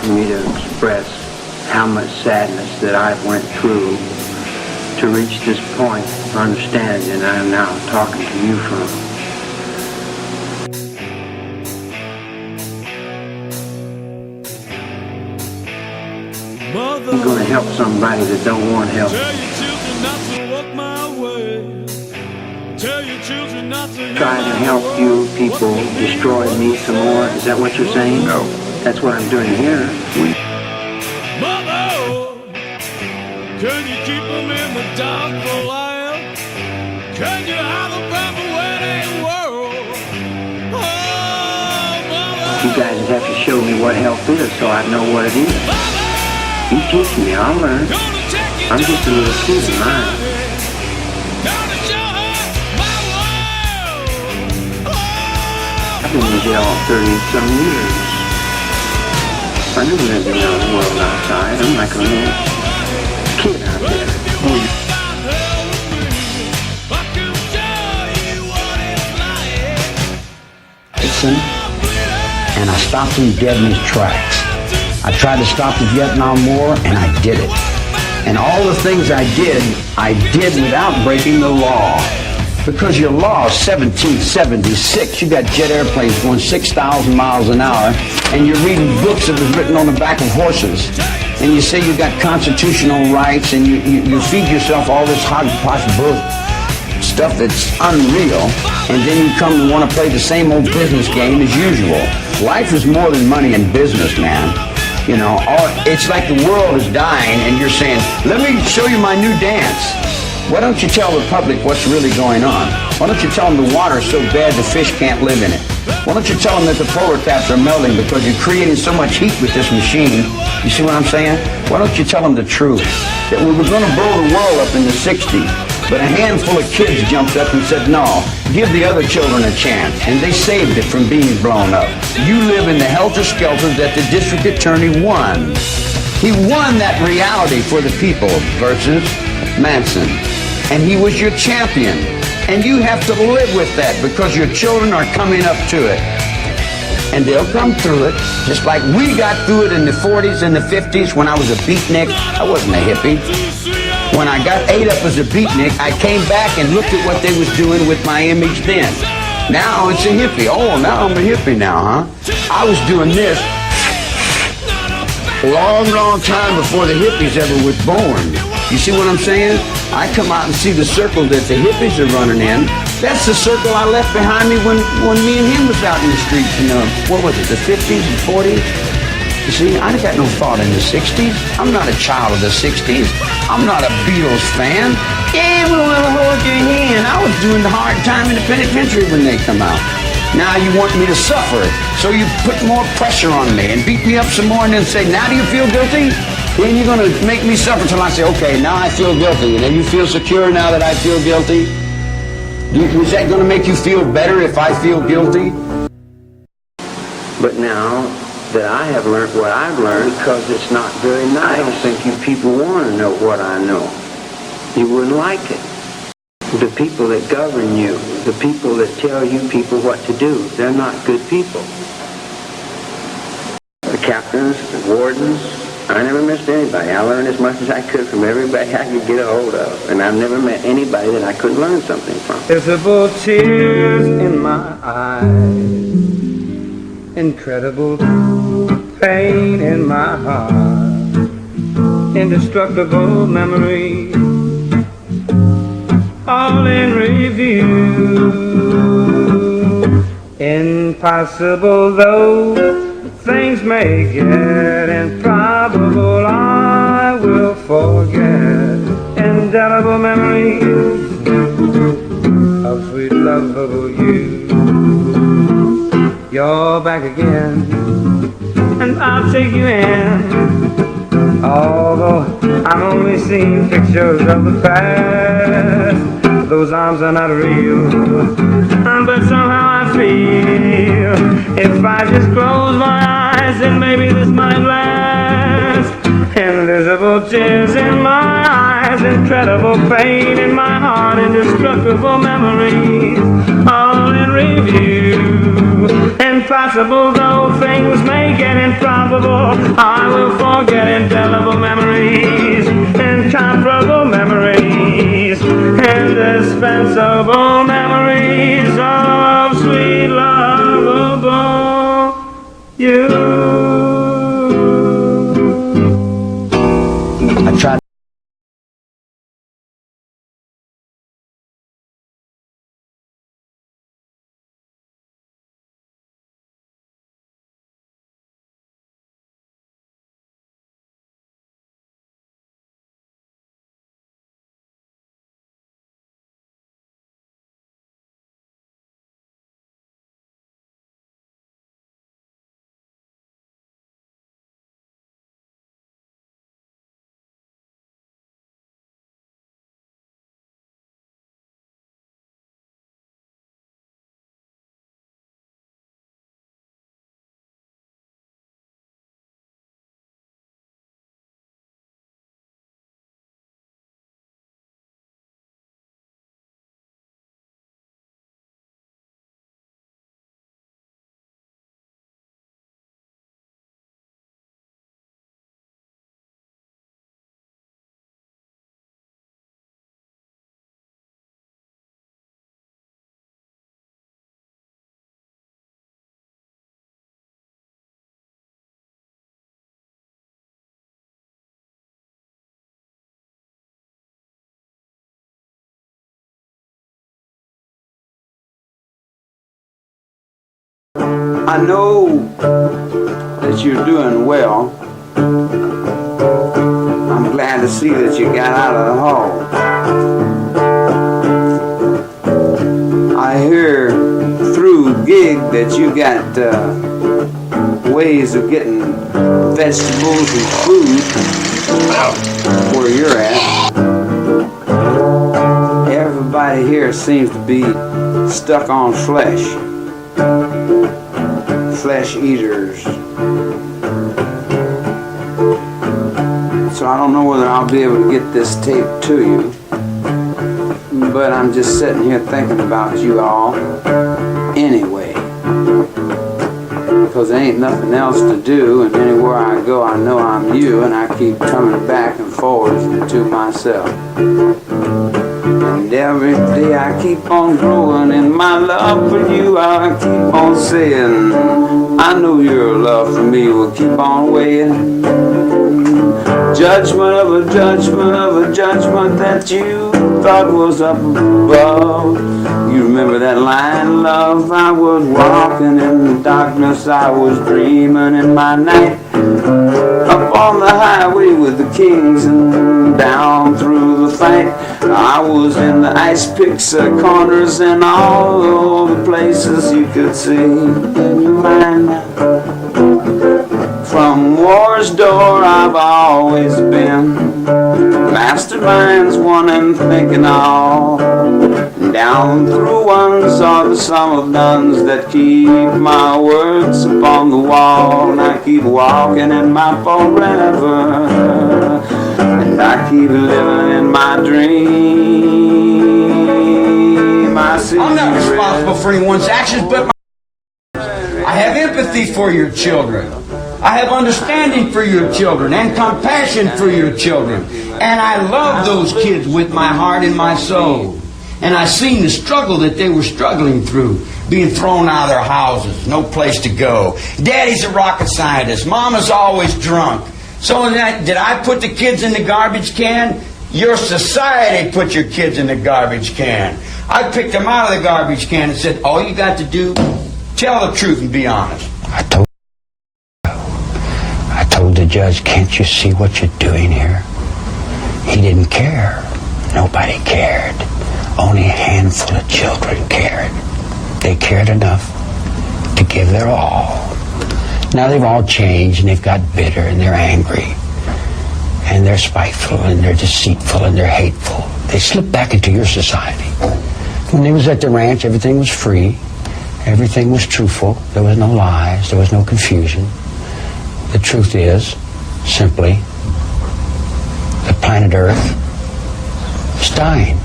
for me to express how much sadness that I went through to reach this point of understanding that I'm now talking to you from. I'm going to help somebody that don't want help. Tell your children not to walk my way. Tell your children not to Try to help you people destroy me some more. Is that what you're saying? No. That's what I'm doing here. Mother, can you keep them in the dark for a while? Can you have a proper wedding world? Oh, mother. You guys have to show me what help is so I know what it is. You teach me, I'll learn. I'm just a little kid of mine. I've been in jail 30-some years. I never lived in the world outside. I'm like a little kid out there. Listen, and I stopped him dead in his tracks. I tried to stop the Vietnam War, and I did it. And all the things I did without breaking the law. Because your law is 1776. You got jet airplanes going 6,000 miles an hour, and you're reading books that was written on the back of horses. And you say you got constitutional rights, and you feed yourself all this hodgepodge stuff that's unreal, and then you come and want to play the same old business game as usual. Life is more than money and business, man. You know, it's like the world is dying and you're saying, let me show you my new dance. Why don't you tell the public what's really going on? Why don't you tell them the water is so bad the fish can't live in it? Why don't you tell them that the polar caps are melting because you're creating so much heat with this machine? You see what I'm saying? Why don't you tell them the truth? That we were going to blow the world up in the 60s, but a handful of kids jumped up and said, no, give the other children a chance. And they saved it from being blown up. You live in the helter-skelter that the district attorney won. He won that reality for the people versus Manson. And he was your champion. And you have to live with that because your children are coming up to it. And they'll come through it, just like we got through it in the 40s and the 50s when I was a beatnik. I wasn't a hippie. When I got ate up as a beatnik, I came back and looked at what they was doing with my image then. Now it's a hippie. Oh, now I'm a hippie now, huh? I was doing this a long, long time before the hippies ever was born. You see what I'm saying? I come out and see the circle that the hippies are running in. That's the circle I left behind me when me and him was out in the streets in what was it, the 50s and 40s? You see, I got no thought in the 60s. I'm not a child of the 60s. I'm not a Beatles fan. Yeah, we'll hold your hand. I was doing the hard time in the penitentiary when they come out. Now you want me to suffer, so you put more pressure on me and beat me up some more and then say, now do you feel guilty? Then you're going to make me suffer till I say, okay, now I feel guilty. And then you feel secure now that I feel guilty? Is that going to make you feel better if I feel guilty? But now that I have learned what I've learned, because it's not very nice. I don't think you people want to know what I know. You wouldn't like it. The people that govern you, the people that tell you people what to do, they're not good people. The captains, the wardens, I never missed anybody. I learned as much as I could from everybody I could get a hold of. And I've never met anybody that I couldn't learn something from. Invisible tears in my eyes, incredible pain in my heart, indestructible memories, all in review. Impossible though things may get improbable, I will forget indelible memories of sweet lovable you. You're back again, and I'll take you in, although I'm only seeing pictures of the past. Those arms are not real, but somehow I feel if I just close my eyes, then maybe this might last. Invisible tears in my eyes, incredible pain in my heart, indestructible memories, all in review. Impossible though things may get improbable. I will forget indelible memories, incomparable memories, indispensable memories of sweet lovable you. I tried. I know that you're doing well. I'm glad to see that you got out of the hole. I hear through gig that you got ways of getting vegetables and food where you're at. Everybody here seems to be stuck on flesh. Flesh eaters. So I don't know whether I'll be able to get this tape to you, but I'm just sitting here thinking about you all anyway, because there ain't nothing else to do, and anywhere I go I know I'm you, and I keep coming back and forwards to myself. And every day I keep on growing in my love for you. I keep on saying, I know your love for me will keep on weighing. Judgment of a judgment of a judgment that you thought was up above. You remember that line, love? I was walking in the darkness, I was dreaming in my night. Up on the highway with the kings and down through the fight. I was in the ice picks, corners, and all the places you could see in your mind. From war's door I've always been. Masterminds one and thinking all. Down through ones are the sum of nuns that keep my words upon the wall. And I keep walking in my forever, and I keep living in my dream. I see I'm not responsible for anyone's actions, but I have empathy for your children. I have understanding for your children and compassion for your children. And I love those kids with my heart and my soul. And I seen the struggle that they were struggling through, being thrown out of their houses, no place to go. Daddy's a rocket scientist. Mama's always drunk. So did I put the kids in the garbage can? Your society put your kids in the garbage can. I picked them out of the garbage can and said, all you got to do, tell the truth and be honest. I told the judge, can't you see what you're doing here? He didn't care. Nobody cared. Only a handful of children cared. They cared enough to give their all. Now they've all changed, and they've got bitter, and they're angry, and they're spiteful, and they're deceitful, and they're hateful. They slipped back into your society. When they was at the ranch, everything was free. Everything was truthful. There was no lies. There was no confusion. The truth is, simply, the planet Earth is dying.